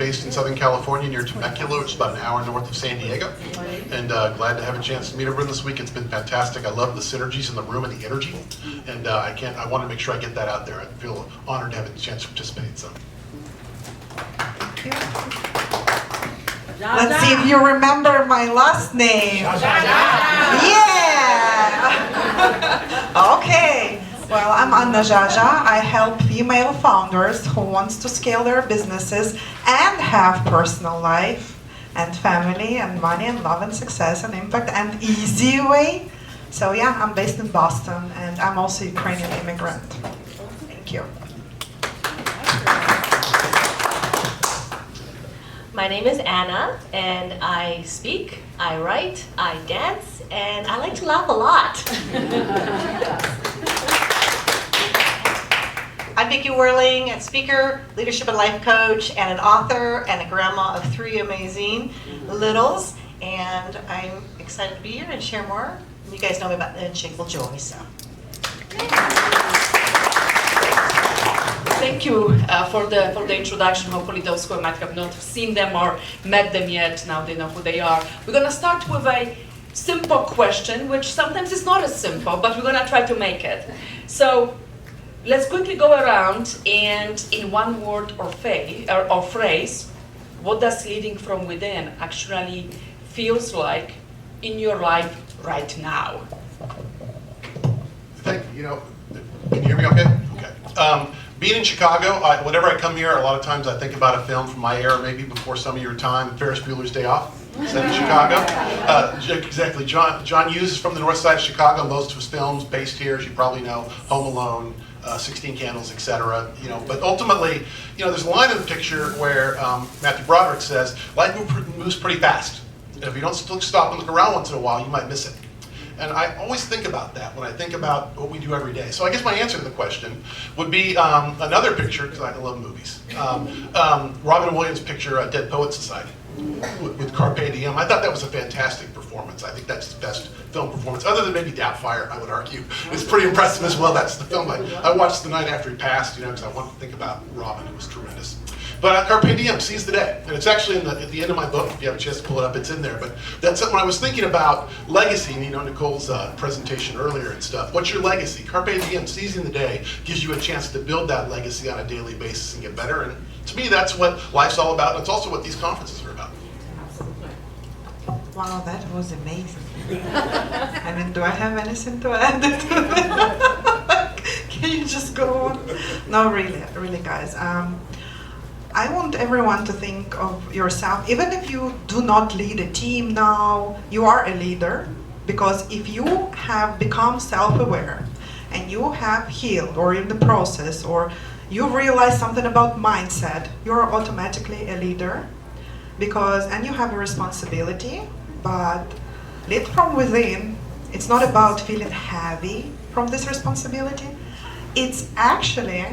based in Southern California near Temecula, which is about an hour north of San Diego. And glad to have a chance to meet everyone this week. It's been fantastic. I love the synergies in the room and the energy. And I want to make sure I get that out there. I feel honored to have a chance to participate. So. Let's see if you remember my last name. Yeah! Okay. Well, I'm Anna Geagea. I help female founders who wants to scale their businesses and have personal life and family and money and love and success and impact and easy way. So yeah, I'm based in Boston and I'm also a Ukrainian immigrant. Thank you. My name is Anna, and I speak, I write, I dance, and I like to laugh a lot. I'm Vicki Whirling, a speaker, leadership and life coach, and an author, and a grandma of 3 amazing littles. And I'm excited to be here and share more. You guys know me about the unshakable joy, so. Thank you for the introduction. Hopefully those who might have not seen them or met them yet, now they know who they are. We're going to start with a simple question, which sometimes is not as simple, but we're going to try to make it. So let's quickly go around and in one word or phrase, what does leading from within actually feels like in your life right now? Thank you. Can you hear me okay? Okay. Being in Chicago, whenever I come here, a lot of times I think about a film from my era, maybe before some of your time, Ferris Bueller's Day Off, set in Chicago. Exactly. John Hughes is from the north side of Chicago. Most of his films based here, as you probably know, Home Alone, 16 Candles, etc. But ultimately, there's a line in the picture where Matthew Broderick says, life moves pretty fast. And if you don't stop and look around once in a while, you might miss it. And I always think about that when I think about what we do every day. So I guess my answer to the question would be another picture, because I love movies. Robin Williams' picture, Dead Poets Society, with Carpe Diem. I thought that was a fantastic performance. I think that's the best film performance, other than maybe Doubtfire, I would argue. It's pretty impressive as well. That's the film I watched the night after he passed, because I wanted to think about Robin. It was tremendous. But Carpe Diem, seize the day. And it's actually at the end of my book. If you have a chance to pull it up, it's in there. But that's when I was thinking about legacy, and Nicole's presentation earlier and stuff. What's your legacy? Carpe Diem, seizing the day, gives you a chance to build that legacy on a daily basis and get better. And to me, that's what life's all about. And it's also what these conferences are about. Wow, that was amazing. I mean, do I have anything to add? Can you just go on? No, really, guys. I want everyone to think of yourself, even if you do not lead a team now, you are a leader, because if you have become self-aware and you have healed or in the process, or you realize something about mindset, you're automatically a leader, and you have a responsibility. But lead from within, it's not about feeling heavy from this responsibility. It's actually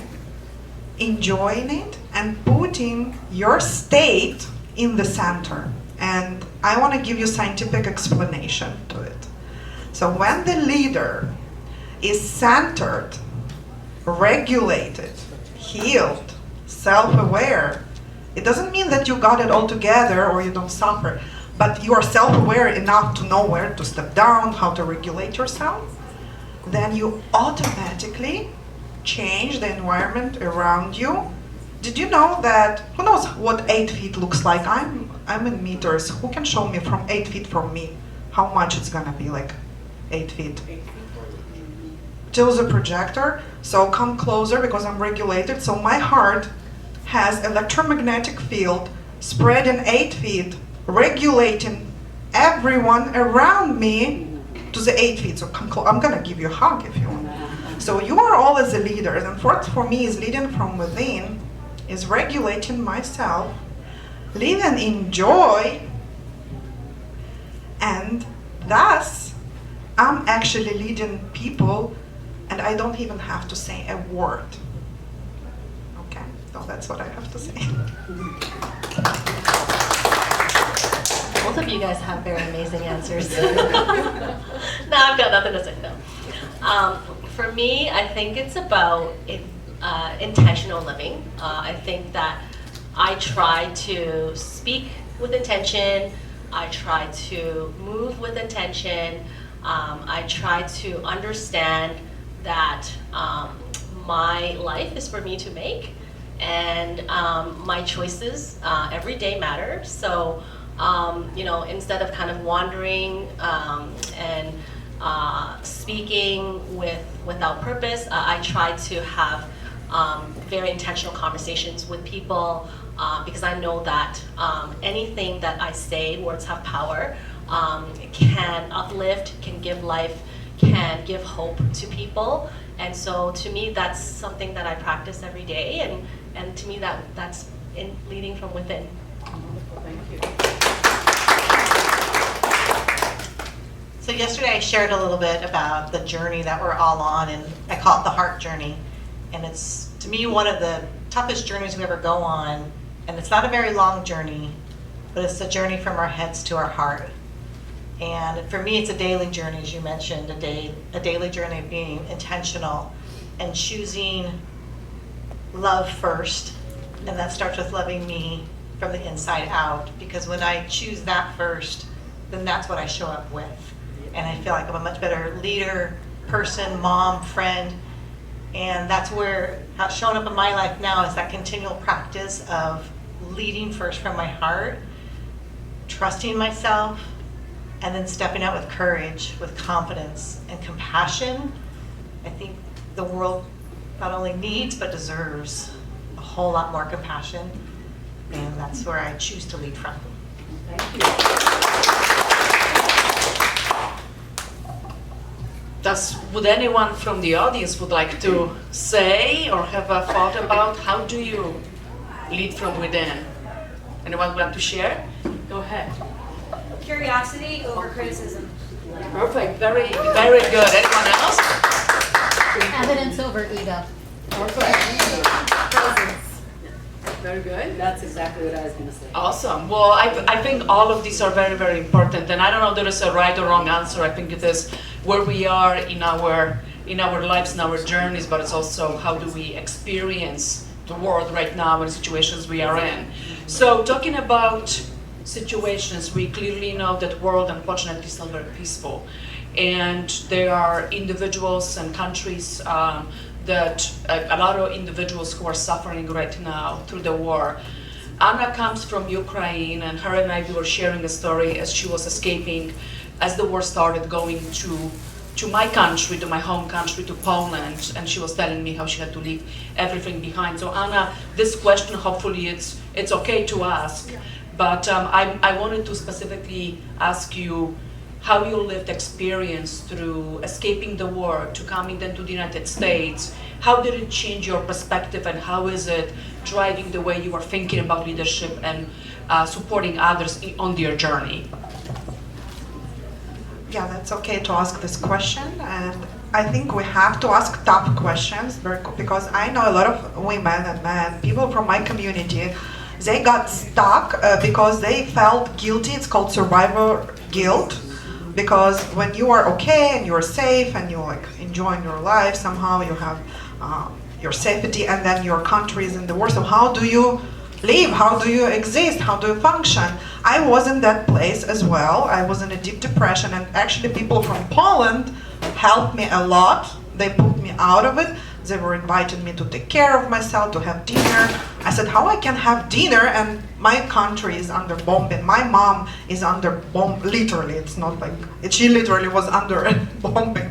enjoying it and putting your state in the center. And I want to give you scientific explanation to it. So when the leader is centered, regulated, healed, self-aware, it doesn't mean that you got it all together or you don't suffer, but you are self-aware enough to know where to step down, how to regulate yourself, then you automatically change the environment around you. Did you know that, who knows what 8 feet looks like? I'm in meters. Who can show me from 8 feet from me how much it's gonna be, like 8 feet? Till the projector, so come closer because I'm regulated. So my heart has electromagnetic field spreading 8 feet, regulating everyone around me to the 8 feet. So come close. I'm gonna give you a hug if you want. So you are all as a leader, and for me is leading from within, is regulating myself, living in joy, and thus I'm actually leading people, and I don't even have to say a word. Okay, so that's what I have to say. Both of you guys have very amazing answers. No, I've got nothing to say, no. For me, I think it's about intentional living. I think that I try to speak with intention. I try to move with intention. I try to understand that my life is for me to make, and my choices every day matter. So, instead of kind of wandering and speaking without purpose, I try to have very intentional conversations with people, because I know that anything that I say, words have power, can uplift, can give life, can give hope to people. And so to me, that's something that I practice every day, and to me that's leading from within. Wonderful, thank you. So yesterday I shared a little bit about the journey that we're all on, and I call it the heart journey. And it's, to me, one of the toughest journeys we ever go on. And it's not a very long journey, but it's the journey from our heads to our heart. And for me, it's a daily journey, as you mentioned, a daily journey of being intentional and choosing love first. And that starts with loving me from the inside out. Because when I choose that first, then that's what I show up with. And I feel like I'm a much better leader, person, mom, friend. And that's where, how it's shown up in my life now is that continual practice of leading first from my heart, trusting myself, and then stepping out with courage, with confidence and compassion. I think the world not only needs but deserves a whole lot more compassion, and that's where I choose to lead from. Thank you. Would anyone from the audience would like to say or have a thought about how do you lead from within? Anyone would like to share? Go ahead. Curiosity over criticism. Perfect. Very, very good. Anyone else? Evidence over ego. Perfect. Very good. That's exactly what I was going to say. Awesome. Well, I think all of these are very, very important, and I don't know there is a right or wrong answer. I think it is where we are in our lives, in our journeys, but it's also how do we experience the world right now and situations we are in. So talking about situations, we clearly know that world unfortunately is not very peaceful, and there are individuals and countries that a lot of individuals who are suffering right now through the war. Anna comes from Ukraine, and her and I were sharing a story as she was escaping, as the war started, going to my country, to my home country, to Poland, and she was telling me how she had to leave everything behind. So Anna, this question, hopefully it's okay to ask, but I wanted to specifically ask you how you lived experience through escaping the war to coming then to the United States. How did it change your perspective, and how is it driving the way you are thinking about leadership and supporting others on their journey? Yeah, that's okay to ask this question, and I think we have to ask tough questions because I know a lot of women and men, people from my community, they got stuck because they felt guilty. It's called survivor guilt. Because when you are okay and you're safe and you're like enjoying your life, somehow you have your safety, and then your country is in the war. So how do you live? How do you exist? How do you function? I was in that place as well. I was in a deep depression, and actually people from Poland helped me a lot. They put me out of it. They were inviting me to take care of myself, to have dinner. I said, how I can have dinner and my country is under bombing. My mom is under bomb, literally. It's not like, she literally was under bombing.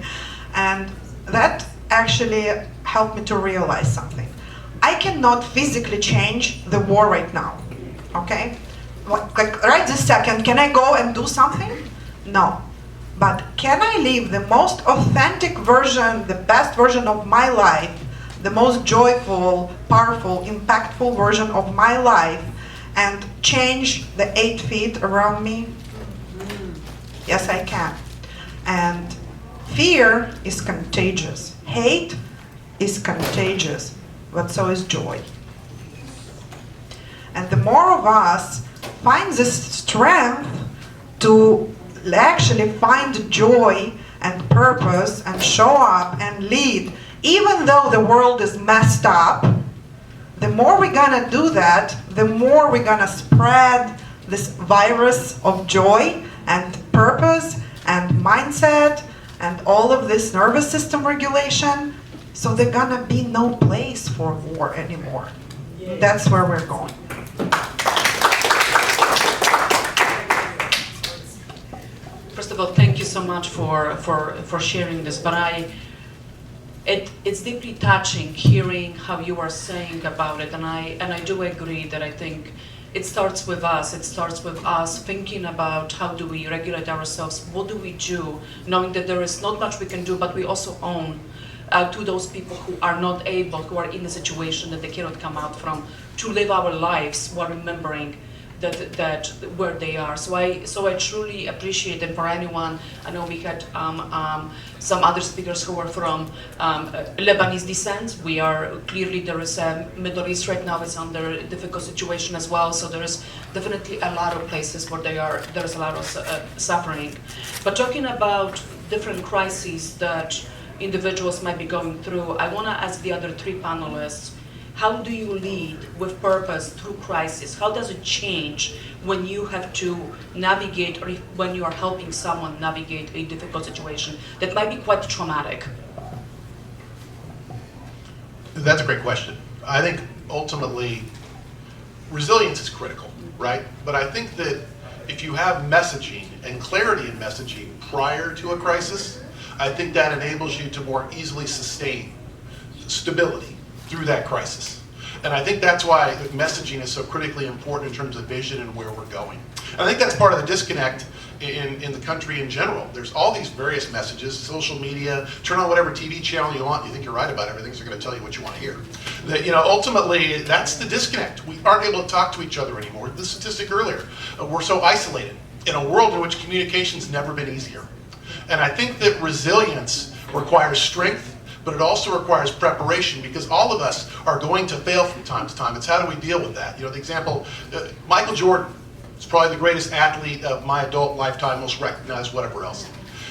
And that actually helped me to realize something. I cannot physically change the war right now, okay? Like right this second, can I go and do something? No. But can I live the most authentic version, the best version of my life, the most joyful, powerful, impactful version of my life, and change the 8 feet around me? Yes, I can. And fear is contagious. Hate is contagious, but so is joy. And the more of us find this strength to actually find joy and purpose and show up and lead, even though the world is messed up, the more we're gonna do that, the more we're gonna spread this virus of joy and purpose and mindset and all of this nervous system regulation. So there's gonna be no place for war anymore. That's where we're going. First of all, thank you so much for sharing this. But it's deeply touching hearing how you are saying about it, and I do agree that I think it starts with us. It starts with us thinking about how do we regulate ourselves, what do we do, knowing that there is not much we can do, but we also own to those people who are not able, who are in a situation that they cannot come out from, to live our lives while remembering that where they are. So I truly appreciate it. For anyone, I know we had some other speakers who were from Lebanese descent. We are clearly, there is a Middle East right now is under a difficult situation as well. So there is definitely a lot of places where there is a lot of suffering. But talking about different crises that individuals might be going through, I want to ask the other three panelists, how do you lead with purpose through crisis? How does it change when you have to navigate, or when you are helping someone navigate a difficult situation that might be quite traumatic? That's a great question. I think ultimately resilience is critical, right? But I think that if you have messaging and clarity in messaging prior to a crisis, I think that enables you to more easily sustain stability through that crisis. And I think that's why messaging is so critically important in terms of vision and where we're going. And I think that's part of the disconnect in the country in general. There's all these various messages, social media, turn on whatever TV channel you want, you think you're right about everything, so they're going to tell you what you want to hear. That, ultimately, that's the disconnect. We aren't able to talk to each other anymore. The statistic earlier, we're so isolated in a world in which communication's never been easier. And I think that resilience requires strength, but it also requires preparation, because all of us are going to fail from time to time. It's how do we deal with that? The example, Michael Jordan is probably the greatest athlete of my adult lifetime, most recognized, whatever else.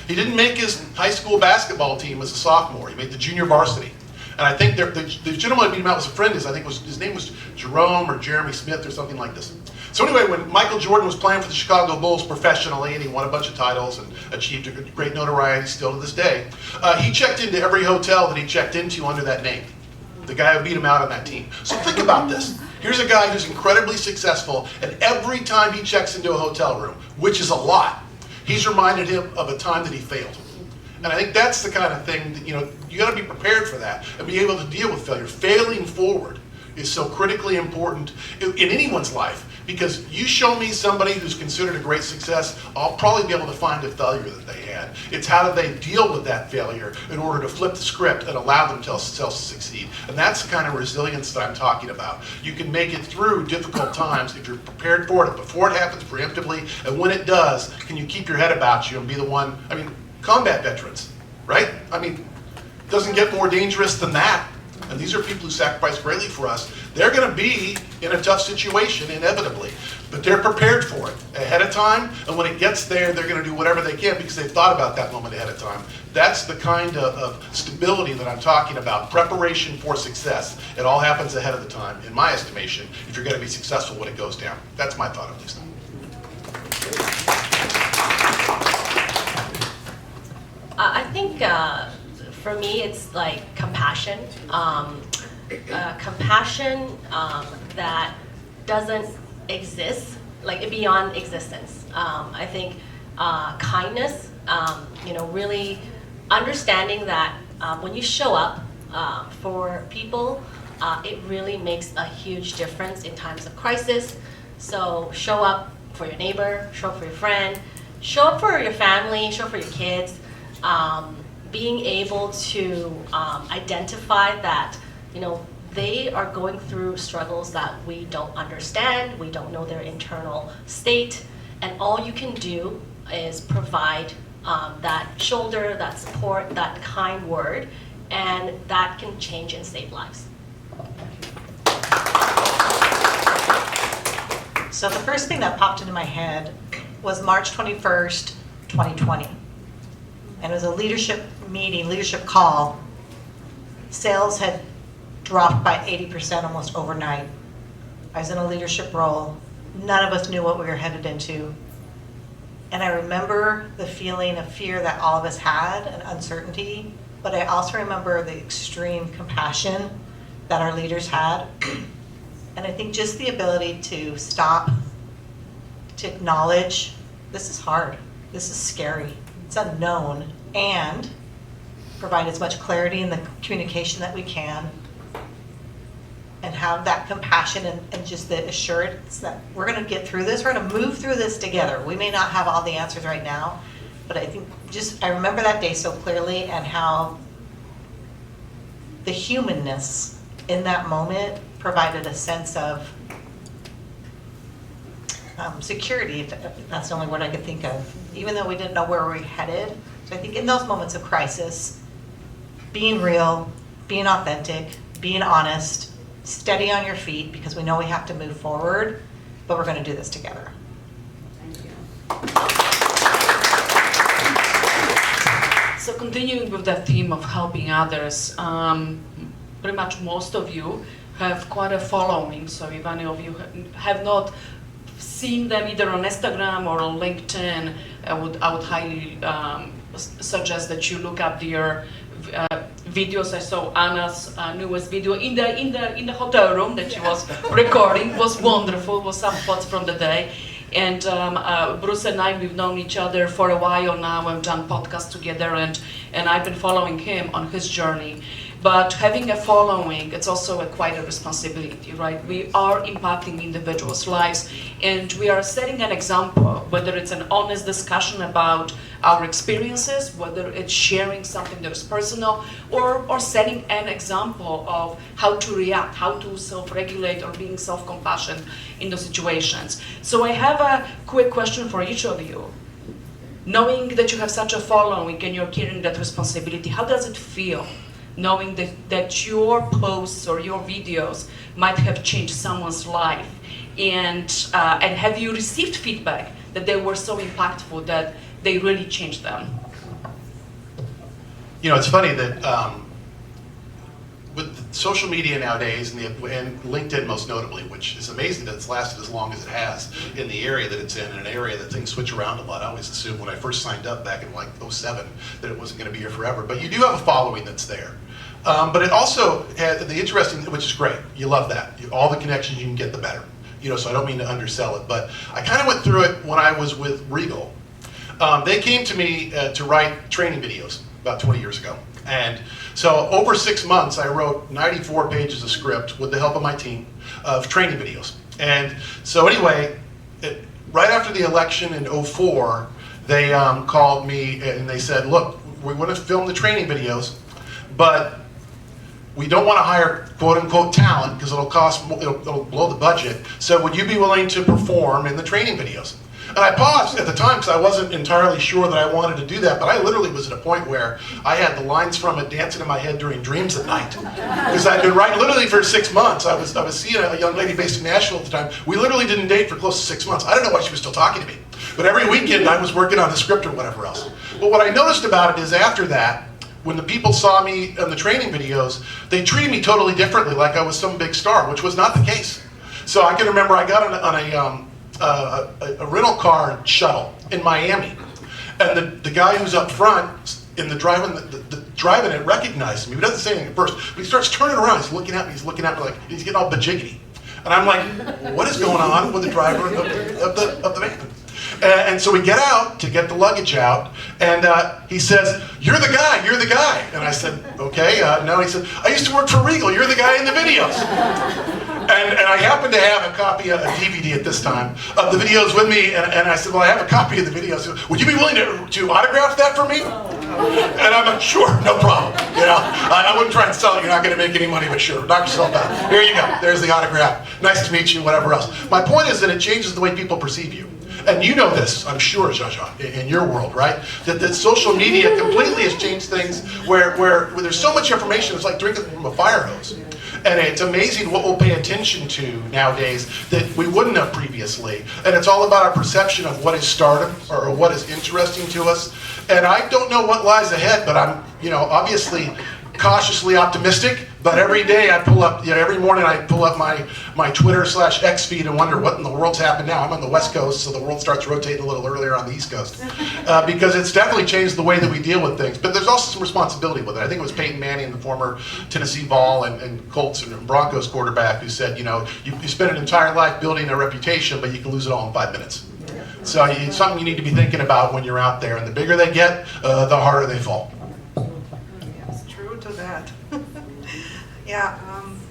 He didn't make his high school basketball team as a sophomore. He made the junior varsity. And I think the gentleman that beat him out was a friend of his. I think his name was Jerome or Jeremy Smith or something like this. So anyway, when Michael Jordan was playing for the Chicago Bulls professionally, and he won a bunch of titles and achieved a great notoriety still to this day, he checked into every hotel that he checked into under that name. The guy who beat him out on that team. So think about this. Here's a guy who's incredibly successful, and every time he checks into a hotel room, which is a lot, he's reminded him of a time that he failed. And I think that's the kind of thing that, you got to be prepared for that and be able to deal with failure. Failing forward is so critically important in anyone's life, because you show me somebody who's considered a great success, I'll probably be able to find a failure that they had. It's how do they deal with that failure in order to flip the script and allow themselves to succeed. And that's the kind of resilience that I'm talking about. You can make it through difficult times if you're prepared for it before it happens preemptively, and when it does, can you keep your head about you and be the one, combat veterans, right? Doesn't get more dangerous than that. And these are people who sacrifice greatly for us. They're going to be in a tough situation, inevitably. But they're prepared for it ahead of time. And when it gets there, they're going to do whatever they can because they've thought about that moment ahead of time. That's the kind of stability that I'm talking about. Preparation for success. It all happens ahead of the time, in my estimation, if you're going to be successful when it goes down. That's my thought, at least. I think for me, it's like compassion. Compassion that doesn't exist, like beyond existence. I think kindness, really understanding that when you show up for people, it really makes a huge difference in times of crisis. So show up for your neighbor, show up for your friend, show up for your family, show up for your kids. Being able to identify that, they are going through struggles that we don't understand, we don't know their internal state, and all you can do is provide that shoulder, that support, that kind word, and that can change and save lives. So the first thing that popped into my head was March 21st, 2020. And it was a leadership meeting, leadership call. Sales had dropped by 80% almost overnight. I was in a leadership role. None of us knew what we were headed into. And I remember the feeling of fear that all of us had and uncertainty, but I also remember the extreme compassion that our leaders had. And I think just the ability to stop, to acknowledge, this is hard, this is scary, it's unknown, and provide as much clarity in the communication that we can, and have that compassion and just the assurance that we're going to get through this, we're going to move through this together. We may not have all the answers right now, but I think I remember that day so clearly, and how the humanness in that moment provided a sense of security, if that's the only word I could think of, even though we didn't know where we were headed. So I think in those moments of crisis, being real, being authentic, being honest, steady on your feet, because we know we have to move forward, but we're going to do this together. So continuing with that theme of helping others, pretty much most of you have quite a following. So if any of you have not seen them either on Instagram or on LinkedIn, I would highly suggest that you look up their videos. I saw Anna's newest video in the hotel room that she was recording. It was wonderful. It was some thoughts from the day. And Bruce and I, we've known each other for a while now. We've done podcasts together, and I've been following him on his journey. But having a following, it's also quite a responsibility, right? We are impacting individuals' lives, and we are setting an example, whether it's an honest discussion about our experiences, whether it's sharing something that is personal, or setting an example of how to react, how to self-regulate, or being self-compassionate in those situations. So I have a quick question for each of you. Knowing that you have such a following and you're carrying that responsibility, how does it feel? Knowing that your posts or your videos might have changed someone's life, and have you received feedback that they were so impactful that they really changed them? You know, it's funny that with social media nowadays, and LinkedIn most notably, which is amazing that it's lasted as long as it has in the area that it's in an area that things switch around a lot. I always assumed when I first signed up back in like 07 that it wasn't going to be here forever, but you do have a following that's there. But it also had the interesting, which is great. You love that. All the connections you can get, the better. You know, so I don't mean to undersell it, but I kind of went through it when I was with Regal. They came to me to write training videos about 20 years ago. And so over 6 months, I wrote 94 pages of script with the help of my team of training videos. And so anyway, right after the election in 04, they called me and they said, look, we want to film the training videos, but we don't want to hire quote-unquote talent because it'll blow the budget. So would you be willing to perform in the training videos? And I paused at the time because I wasn't entirely sure that I wanted to do that, but I literally was at a point where I had the lines from it dancing in my head during dreams at night. Because I'd been writing literally for 6 months. I was seeing a young lady based in Nashville at the time. We literally didn't date for close to 6 months. I don't know why she was still talking to me. But every weekend I was working on the script or whatever else. But what I noticed about it is after that, when the people saw me in the training videos, they treated me totally differently, like I was some big star, which was not the case. So I can remember I got on a rental car shuttle in Miami, and the guy who's up front in the driving it recognized me. He doesn't say anything at first, but he starts turning around. He's looking at me like he's getting all bajiggity, and I'm like, what is going on with the driver of the van? And so we get out to get the luggage out, and he says, you're the guy. And I said, okay, no. He said, I used to work for Regal, you're the guy in the videos. And I happened to have a copy of a DVD at this time of the videos with me, and I said, well, I have a copy of the videos. Would you be willing to autograph that for me? And I'm like, sure, no problem. You know, I wouldn't try and sell it. You're not going to make any money, but sure, knock yourself out. Here you go. There's the autograph. Nice to meet you, whatever else. My point is that it changes the way people perceive you. And you know this, I'm sure, Geagea, in your world, right? That social media completely has changed things where there's so much information, it's like drinking from a fire hose. And it's amazing what we'll pay attention to nowadays that we wouldn't have previously. And it's all about our perception of what is stardom or what is interesting to us. And I don't know what lies ahead, but I'm, obviously cautiously optimistic, but every day I pull up, every morning I pull up my Twitter/X feed and wonder what in the world's happened now. I'm on the West Coast, so the world starts rotating a little earlier on the East Coast. Because it's definitely changed the way that we deal with things. But there's also some responsibility with it. I think it was Peyton Manning, the former Tennessee Vol and Colts and Broncos quarterback, who said, you spend an entire life building a reputation, but you can lose it all in 5 minutes. So it's something you need to be thinking about when you're out there. And the bigger they get, the harder they fall. It's true to that. Yeah,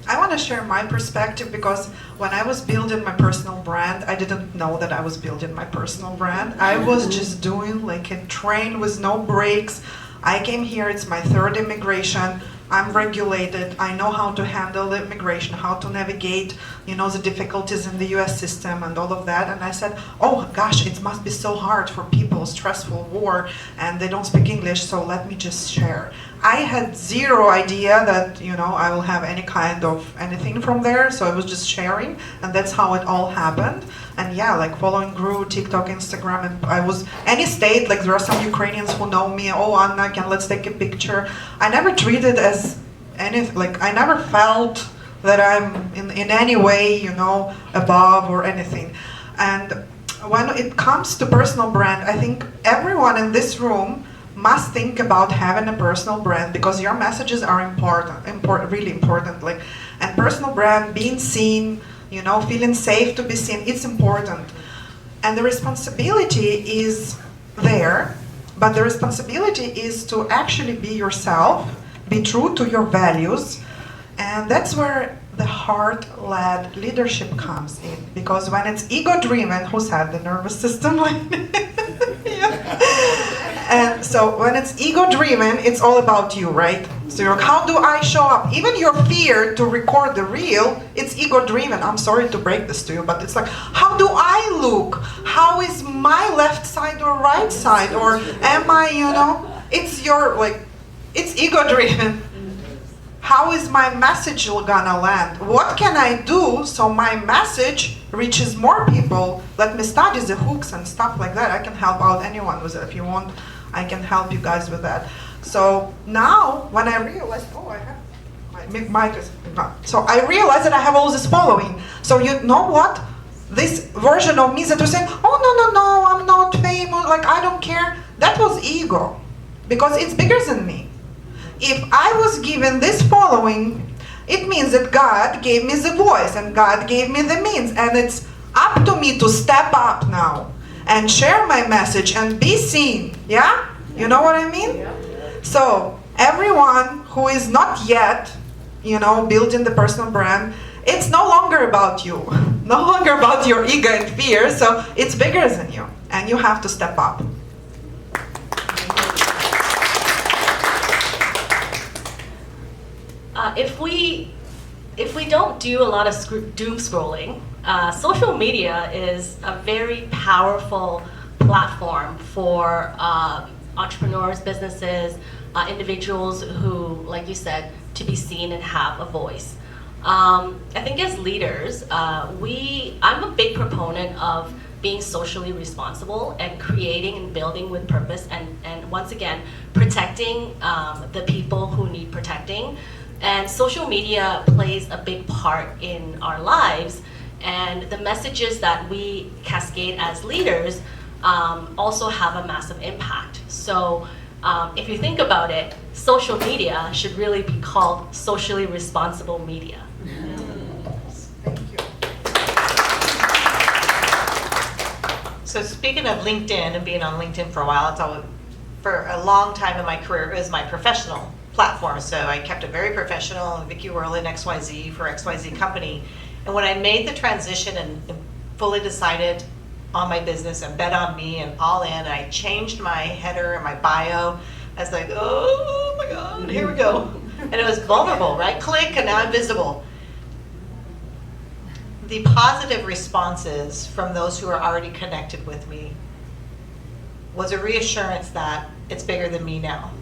I want to share my perspective because when I was building my personal brand, I didn't know that I was building my personal brand. I was just doing like a train with no brakes. I came here, it's my third immigration. I'm regulated. I know how to handle the immigration, how to navigate, the difficulties in the US system and all of that. And I said, oh gosh, it must be so hard for people, stressful war, and they don't speak English, so let me just share. I had zero idea that, I will have any kind of anything from there, so I was just sharing, and that's how it all happened. And yeah, like following grew, TikTok, Instagram, and I was, any state, like there are some Ukrainians who know me, oh Anna, let's take a picture. I never treated as anything, like I never felt that I'm in any way, above or anything. And when it comes to personal brand, I think everyone in this room must think about having a personal brand because your messages are important, really important. And personal brand, being seen, feeling safe to be seen, it's important. And the responsibility is there, but the responsibility is to actually be yourself, be true to your values, and that's where the heart-led leadership comes in. Because when it's ego-driven, who's had the nervous system? Yeah. And so when it's ego-driven, it's all about you, right? So you're like, how do I show up? Even your fear to record the reel, it's ego-driven. I'm sorry to break this to you, but it's like, how do I look? How is my left side or right side? Or am I, it's it's ego-driven. How is my message gonna land? What can I do so my message reaches more people? Let me study the hooks and stuff like that. I can help out anyone with it. If you want, I can help you guys with that. So now, when I realized, I have my mic is not. So I realized that I have all this following. So you know what? This version of me that was saying, oh no, I'm not famous, I don't care. That was ego, because it's bigger than me. If I was given this following, it means that God gave me the voice and God gave me the means, and it's up to me to step up now and share my message and be seen. Yeah? You know what I mean? Yeah. So everyone who is not yet, building the personal brand, it's no longer about you, no longer about your ego and fear. So it's bigger than you, and you have to step up. If we don't do a lot of doom scrolling, social media is a very powerful platform for entrepreneurs, businesses, individuals who, like you said, to be seen and have a voice. I think as leaders, I'm a big proponent of being socially responsible and creating and building with purpose, and once again, protecting the people who need protecting. And social media plays a big part in our lives, and the messages that we cascade as leaders also have a massive impact. So if you think about it, social media should really be called socially responsible media. Thank you. So speaking of LinkedIn and being on LinkedIn for a while, for a long time in my career, it was my professional platform. So I kept it very professional, Vicki Whirlin, XYZ for XYZ company. And when I made the transition and fully decided on my business and bet on me and all in, and I changed my header and my bio, I was like, oh my God, here we go. And it was vulnerable, right? Click, and now I'm visible. The positive responses from those who are already connected with me was a reassurance that it's bigger than me now.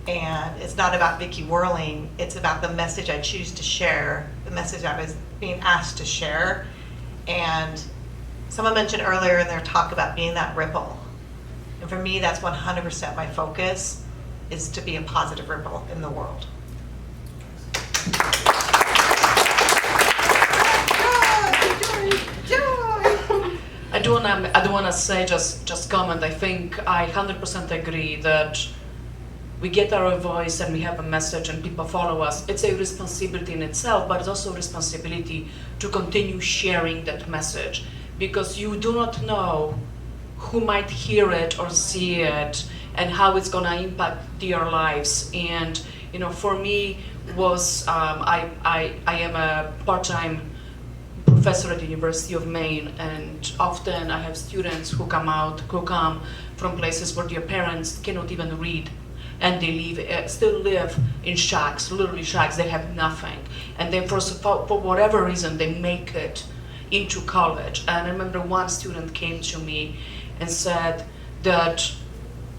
And it's not about Vicki Whirling, it's about the message I choose to share, the message I was being asked to share. And someone mentioned earlier in their talk about being that ripple. And for me, that's 100% my focus, is to be a positive ripple in the world. don't wanna say just comment. I think I 100% agree that we get our voice and we have a message and people follow us. It's a responsibility in itself, but it's also a responsibility to continue sharing that message, because you do not know who might hear it or see it and how it's gonna impact their lives. And for me was I am a part-time professor at the University of Maine, and often I have students who come from places where their parents cannot even read, and they still live in shacks, literally shacks. They have nothing, and then for whatever reason they make it into college. And I remember one student came to me and said that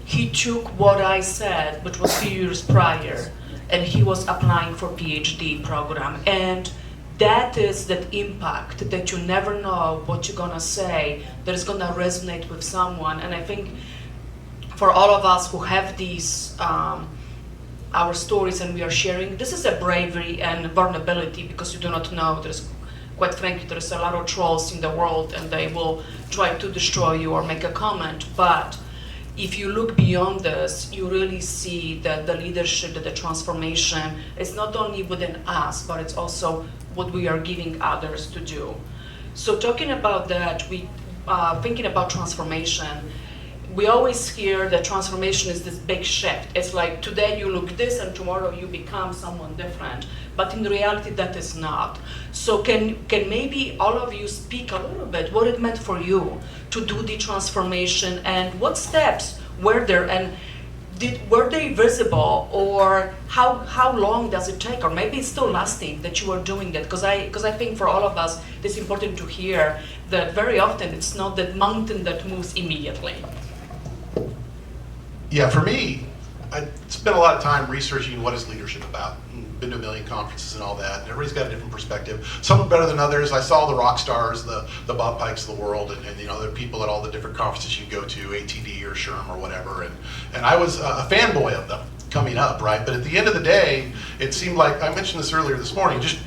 he took what I said, which was 2 years prior, and he was applying for PhD program. And that is that impact that you never know what you're gonna say that is gonna resonate with someone. And I think for all of us who have these our stories and we are sharing, this is a bravery and vulnerability, because you do not know. Quite frankly, there's a lot of trolls in the world, and they will try to destroy you or make a comment. But if you look beyond this, you really see that the leadership, that the transformation is not only within us, but it's also what we are giving others to do. So talking about that, thinking about transformation, we always hear that transformation is this big shift. It's like today you look this and tomorrow you become someone different. But in reality, that is not. So can maybe all of you speak a little bit what it meant for you to do the transformation, and what steps were there, and were they visible, or how long does it take, or maybe it's still lasting that you are doing that? Because I think for all of us, it's important to hear that very often it's not that mountain that moves immediately. Yeah, for me, I spent a lot of time researching what is leadership about. Been to a million conferences and all that, and everybody's got a different perspective. Some are better than others. I saw the rock stars, the Bob Pikes of the world, and the people at all the different conferences you go to, ATD or SHRM or whatever, and I was a fanboy of them coming up, right? But at the end of the day, it seemed like, I mentioned this earlier this morning, just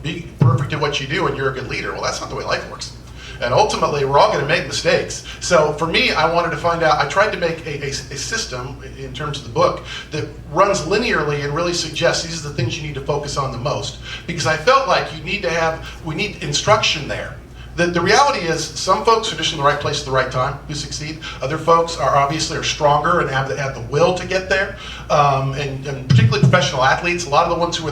be perfect at what you do and you're a good leader. Well, that's not the way life works. And ultimately, we're all going to make mistakes. So for me, I wanted to find out, I tried to make a system in terms of the book that runs linearly and really suggests these are the things you need to focus on the most. Because I felt like we need instruction there. The reality is, some folks are just in the right place at the right time who succeed. Other folks are obviously stronger and have the will to get there. And particularly professional athletes, a lot of the ones who are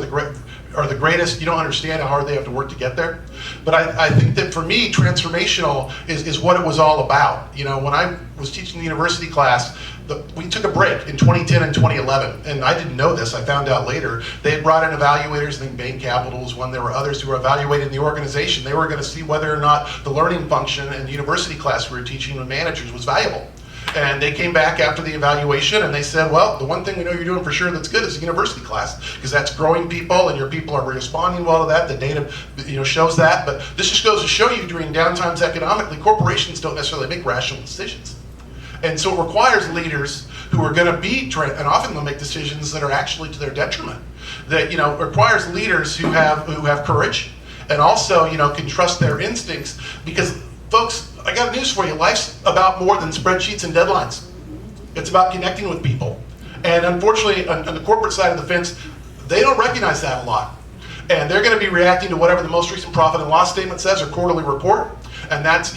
the greatest, you don't understand how hard they have to work to get there. But I think that for me, transformational is what it was all about. When I was teaching the university class, we took a break in 2010 and 2011, and I didn't know this, I found out later. They had brought in evaluators. I think Bain Capital was one. There were others who were evaluating the organization. They were going to see whether or not the learning function in the university class we were teaching with managers was valuable. And they came back after the evaluation and they said, well, the one thing we know you're doing for sure that's good is the university class, because that's growing people and your people are responding well to that. The data shows that. But this just goes to show you, during downtimes economically, corporations don't necessarily make rational decisions. And so it requires leaders who are going to be, and often they'll make decisions that are actually to their detriment. That requires leaders who have courage and also can trust their instincts, because folks, I got news for you. Life's about more than spreadsheets and deadlines. It's about connecting with people. And unfortunately, on the corporate side of the fence, they don't recognize that a lot. And they're going to be reacting to whatever the most recent profit and loss statement says or quarterly report. And that's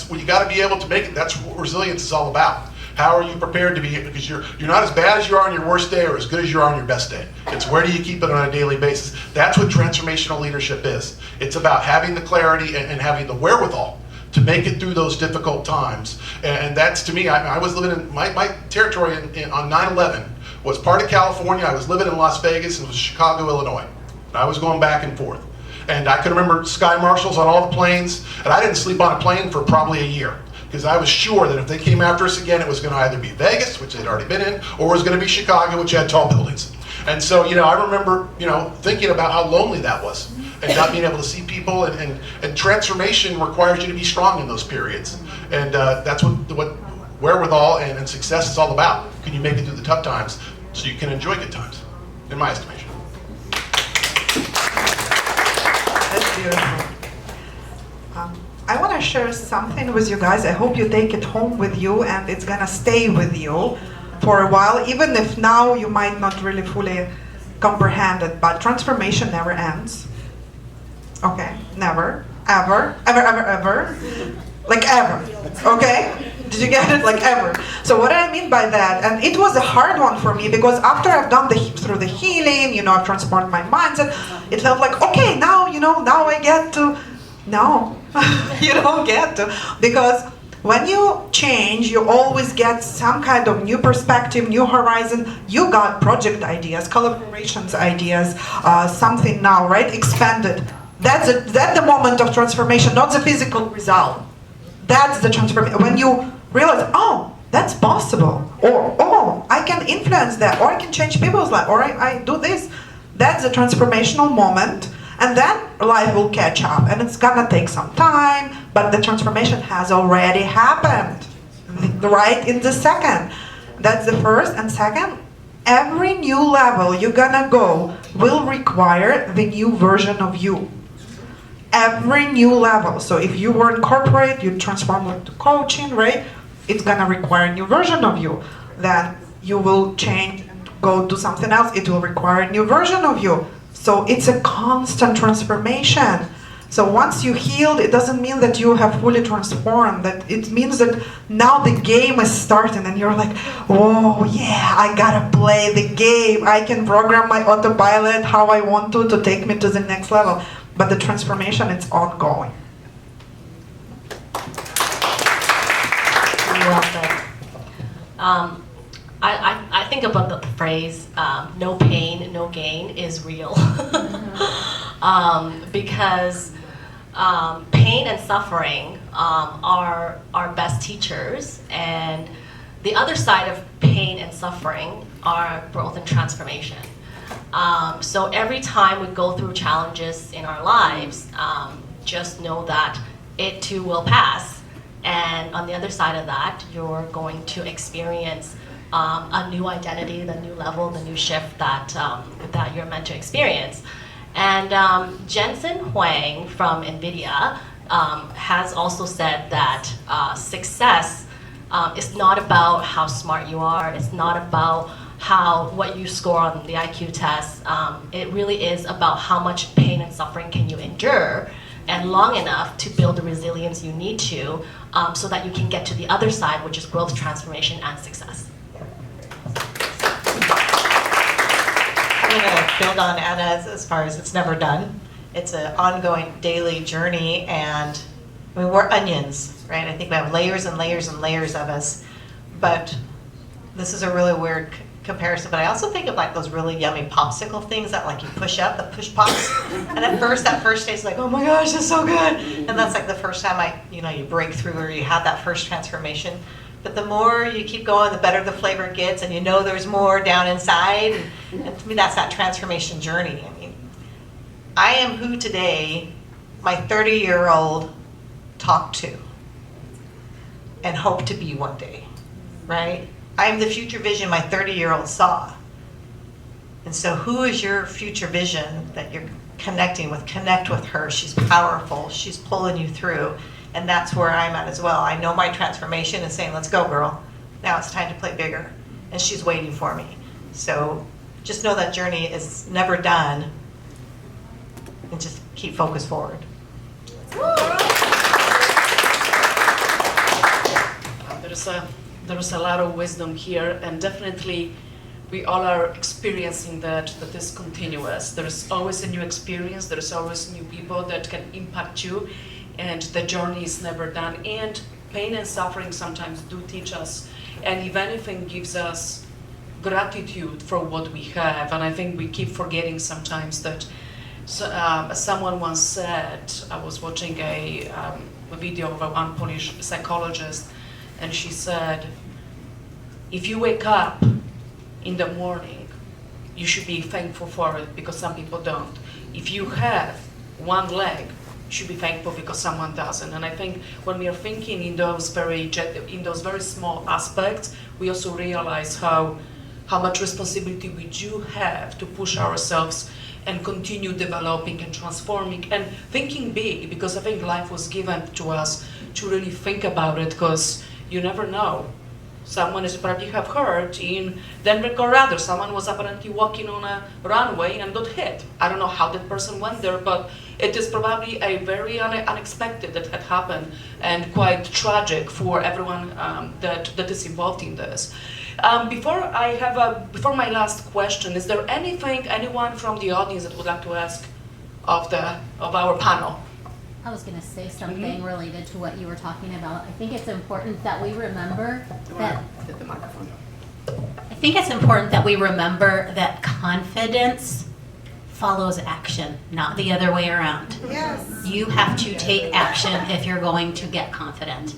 what you got to be able to make it. That's what resilience is all about. How are you prepared to be? Because you're not as bad as you are on your worst day or as good as you are on your best day. It's where do you keep it on a daily basis. That's what transformational leadership is. It's about having the clarity and having the wherewithal to make it through those difficult times. And that's, to me, I was living in my territory on 9/11 was part of California. I was living in Las Vegas, and it was Chicago, Illinois. And I was going back and forth. And I could remember sky marshals on all the planes, and I didn't sleep on a plane for probably a year, because I was sure that if they came after us again, it was going to either be Vegas, which they'd already been in, or it was going to be Chicago, which had tall buildings. And so, I remember, thinking about how lonely that was, and not being able to see people, and transformation requires you to be strong in those periods. And that's what wherewithal and success is all about. Can you make it through the tough times so you can enjoy good times, in my estimation. That's beautiful. I want to share something with you guys. I hope you take it home with you and it's going to stay with you for a while, even if now you might not really fully comprehend it, but transformation never ends. Okay? Never. Ever. Ever, ever, ever. Like ever. Okay? Did you get it? Like ever. So what I mean by that, and it was a hard one for me because after I've done through the healing, I've transformed my mindset, it felt like, okay, now, now I get to. No, you don't get to. Because when you change, you always get some kind of new perspective, new horizon. You got project ideas, collaborations ideas, something now, right? Expanded. That's the moment of transformation, not the physical result. That's the transformation. When you realize, oh, that's possible, or oh, I can influence that, or I can change people's life, or I do this. That's the transformational moment, and then life will catch up, and it's gonna take some time, but the transformation has already happened, right in the second. That's the first, and second, every new level you're gonna go will require the new version of you. Every new level. So if you were in corporate, you transform into coaching, right? It's gonna require a new version of you. Then you will change, go do something else. It will require a new version of you. So it's a constant transformation. So once you healed, it doesn't mean that you have fully transformed. That it means that now the game is starting, and you're like, oh yeah, I gotta play the game. I can program my autopilot how I want to take me to the next level. But the transformation, it's ongoing. Well said. I think about the phrase, no pain, no gain is real. Because pain and suffering are our best teachers, and the other side of pain and suffering are growth and transformation. So every time we go through challenges in our lives, just know that it too will pass. And on the other side of that, you're going to experience a new identity, the new level, the new shift that you're meant to experience. And Jensen Huang from NVIDIA has also said that success is not about how smart you are. It's not about what you score on the IQ test. It really is about how much pain and suffering can you endure and long enough to build the resilience you need to so that you can get to the other side, which is growth, transformation, and success. I'm going to build on Anna as far as it's never done. It's an ongoing daily journey, and I mean, we're onions, right? I think we have layers and layers and layers of us, but this is a really weird comparison, but I also think of like those really yummy popsicle things that like you push up, the push pops. And at first, that first taste is like, oh my gosh, it's so good. And that's like the first time you break through or you have that first transformation. But the more you keep going, the better the flavor gets, and there's more down inside. And to me, that's that transformation journey. I mean, I am who today my 30-year-old talked to and hope to be one day, right? I am the future vision my 30-year-old saw. And so who is your future vision that you're connecting with? Connect with her. She's powerful. She's pulling you through. And that's where I'm at as well. I know my transformation is saying, let's go, girl. Now it's time to play bigger. And she's waiting for me. So just know that journey is never done. And just keep focused forward. There is a lot of wisdom here, and definitely we all are experiencing that is continuous. There is always a new experience, there is always new people that can impact you, and the journey is never done. And pain and suffering sometimes do teach us, and if anything gives us gratitude for what we have. And I think we keep forgetting sometimes that someone once said, I was watching a video of one Polish psychologist, and she said, if you wake up in the morning, you should be thankful for it, because some people don't. If you have one leg, you should be thankful because someone doesn't. And I think when we are thinking in those very small aspects, we also realize how much responsibility we do have to push ourselves and continue developing and transforming and thinking big, because I think life was given to us to really think about it, because you never know. Someone is probably have heard in Denver, Colorado, someone was apparently walking on a runway and got hit. I don't know how that person went there, but it is probably a very unexpected that had happened and quite tragic for everyone that is involved in this. Before my last question, is there anyone from the audience that would like to ask of our panel? I was going to say something related to what you were talking about. I think it's important that we remember that. Hit the microphone. I think it's important that we remember that confidence follows action, not the other way around. Yes. You have to take action if you're going to get confident.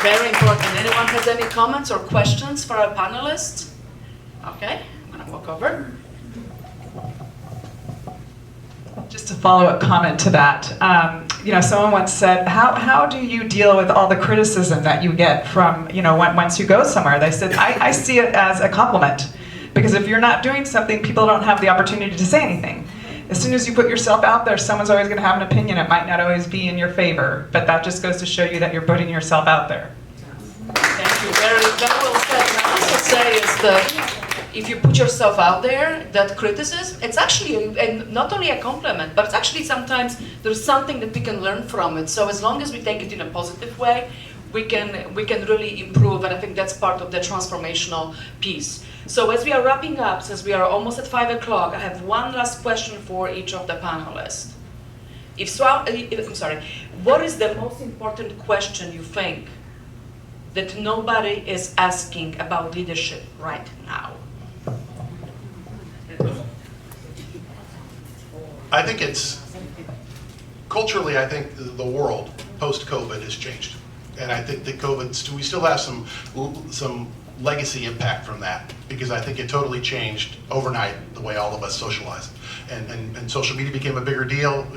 Very important. Anyone has any comments or questions for our panelists? Okay, I'm gonna walk over. Just a follow-up comment to that. Someone once said, how do you deal with all the criticism that you get from, once you go somewhere? They said, I see it as a compliment. Because if you're not doing something, people don't have the opportunity to say anything. As soon as you put yourself out there, someone's always going to have an opinion. It might not always be in your favor, but that just goes to show you that you're putting yourself out there. Thank you. Very, very well said. And I also say is that if you put yourself out there, that criticism, it's actually not only a compliment, but it's actually sometimes there's something that we can learn from it. So as long as we take it in a positive way, we can really improve, and I think that's part of the transformational piece. So as we are wrapping up, since we are almost at 5 o'clock, I have one last question for each of the panelists. What is the most important question you think that nobody is asking about leadership right now? I think culturally, I think the world post-COVID has changed. And I think that we still have some legacy impact from that, because I think it totally changed overnight the way all of us socialize. And social media became a bigger deal.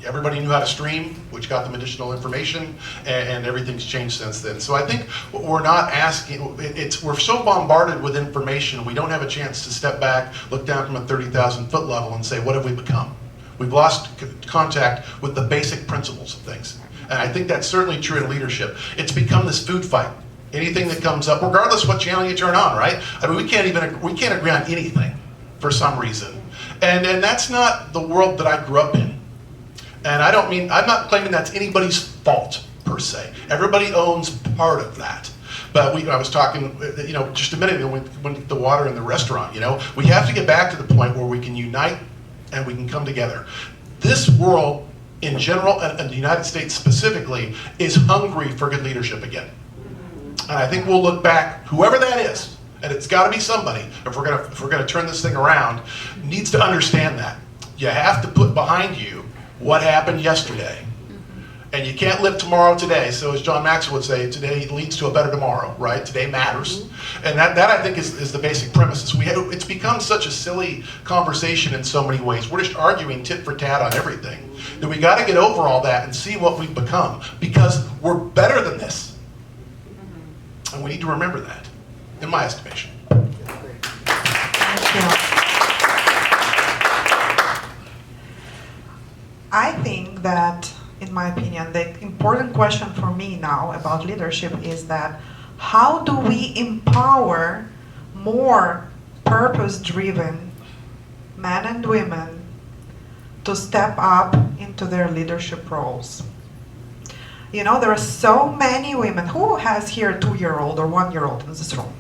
Everybody knew how to stream, which got them additional information, and everything's changed since then. So I think what we're not asking, we're so bombarded with information, we don't have a chance to step back, look down from a 30,000 foot level and say, what have we become? We've lost contact with the basic principles of things. And I think that's certainly true in leadership. It's become this food fight. Anything that comes up, regardless what channel you turn on, right? I mean, we can't agree on anything for some reason. And that's not the world that I grew up in. And I'm not claiming that's anybody's fault per se. Everybody owns part of that. But I was talking, just a minute ago when the water in the restaurant, we have to get back to the point where we can unite and we can come together. This world in general, and the United States specifically, is hungry for good leadership again. And I think we'll look back, whoever that is, and it's got to be somebody, if we're gonna turn this thing around, needs to understand that. You have to put behind you what happened yesterday. And you can't live tomorrow today. So as John Maxwell would say, today leads to a better tomorrow, right? Today matters. And that I think is the basic premise. It's become such a silly conversation in so many ways. We're just arguing tit for tat on everything. That we got to get over all that and see what we've become, because we're better than this. And we need to remember that, in my estimation. Thank you. I think that, in my opinion, the important question for me now about leadership is that how do we empower more purpose-driven men and women to step up into their leadership roles? There are so many women. Who has here a 2-year-old or 1-year-old in this room?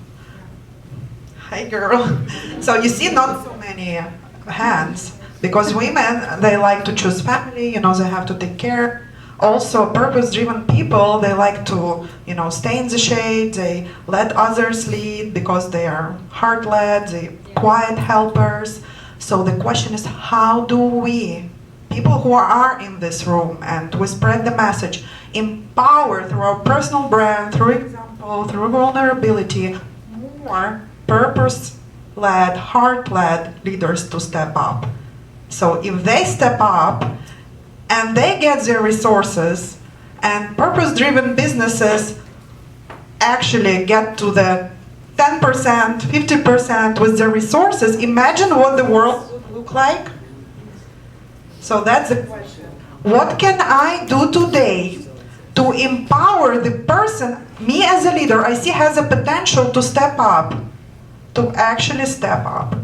Hi, girl. So you see not so many hands, because women, they like to choose family, they have to take care. Also, purpose-driven people, they like to, stay in the shade, they let others lead because they are heart-led, they quiet helpers. So the question is, how do we, people who are in this room, and we spread the message, empower through our personal brand, through example, through vulnerability, more purpose-led, heart-led leaders to step up. So if they step up and they get their resources, and purpose-driven businesses actually get to the 10%, 50% with the resources, imagine what the world would look like. So that's the question. What can I do today to empower the person, me as a leader, I see has a potential to step up, to actually step up.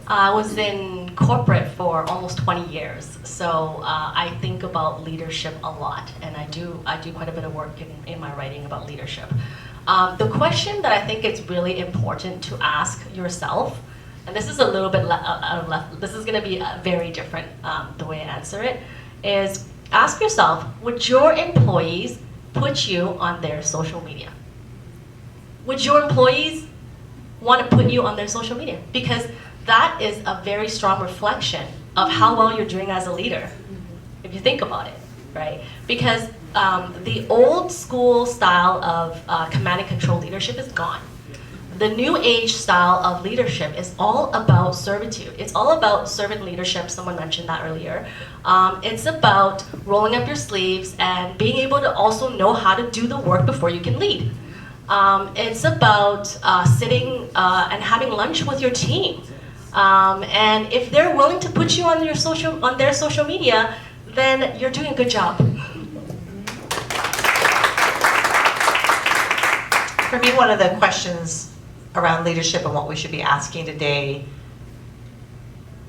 I was in corporate for almost 20 years, so I think about leadership a lot, and I do quite a bit of work in my writing about leadership. The question that I think it's really important to ask yourself, and this is a little bit out of left, this is going to be very different the way I answer it, is ask yourself, would your employees put you on their social media? Would your employees want to put you on their social media? Because that is a very strong reflection of how well you're doing as a leader, if you think about it, right? Because the old school style of command and control leadership is gone. The new age style of leadership is all about servitude. It's all about servant leadership. Someone mentioned that earlier. It's about rolling up your sleeves and being able to also know how to do the work before you can lead. It's about sitting and having lunch with your team. And if they're willing to put you on their social media, then you're doing a good job. For me, one of the questions around leadership and what we should be asking today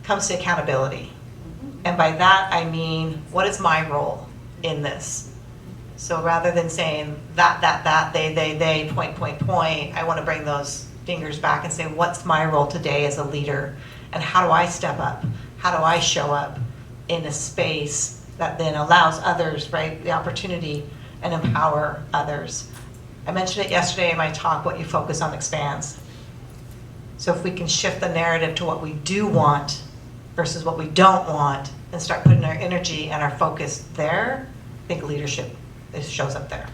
comes to accountability. And by that, I mean, what is my role in this? So rather than saying that, they, point, I want to bring those fingers back and say, what's my role today as a leader? And how do I step up? How do I show up in a space that then allows others, right, the opportunity and empower others? I mentioned it yesterday in my talk, what you focus on expands. So if we can shift the narrative to what we do want versus what we don't want and start putting our energy and our focus there, I think leadership shows up there.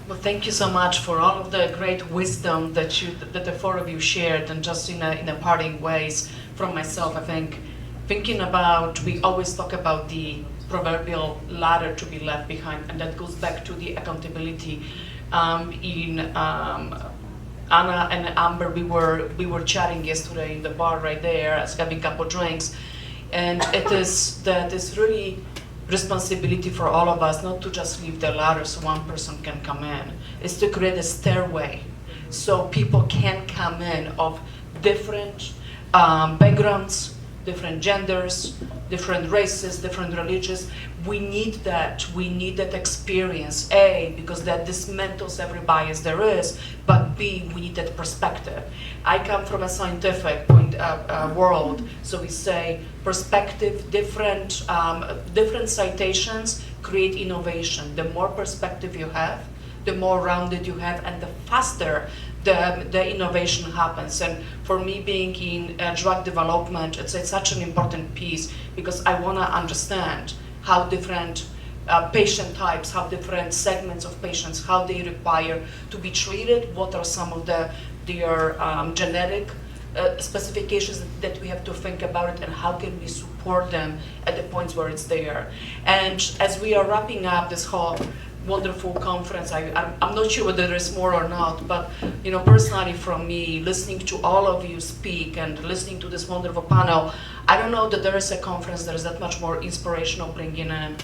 Well, thank you so much for all of the great wisdom that the four of you shared, and just in a parting ways from myself, I think, thinking about, we always talk about the proverbial ladder to be left behind, and that goes back to the accountability. Anna and Amber, we were chatting yesterday in the bar right there, as having a couple drinks, and it is that is really responsibility for all of us not to just leave the ladder so one person can come in. It's to create a stairway so people can come in of different backgrounds, different genders, different races, different religions. We need that experience, A, because that dismantles every bias there is, but B, we need that perspective. I come from a scientific world, so we say perspective, different citations create innovation. The more perspective you have, the more rounded you have, and the faster the innovation happens. And for me, being in drug development, it's such an important piece, because I want to understand how different patient types, how different segments of patients, how they require to be treated, what are some of their genetic specifications that we have to think about it, and how can we support them at the points where it's there. And as we are wrapping up this whole wonderful conference, I'm not sure whether there is more or not, but personally from me, listening to all of you speak and listening to this wonderful panel, I don't know that there is a conference that is that much more inspirational, bringing in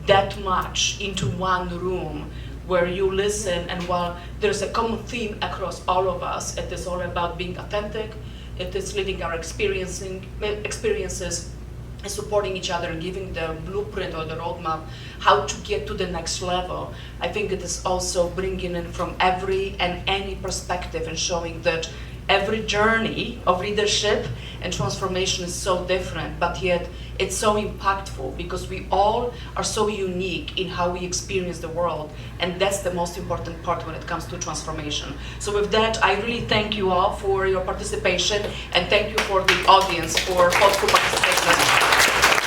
that much into one room where you listen, and while there's a common theme across all of us, it is all about being authentic, it is living our experiences and supporting each other and giving the blueprint or the roadmap how to get to the next level. I think it is also bringing in from every and any perspective and showing that every journey of leadership and transformation is so different, but yet it's so impactful because we all are so unique in how we experience the world, and that's the most important part when it comes to transformation. So with that, I really thank you all for your participation, and thank you for the audience for thoughtful participation.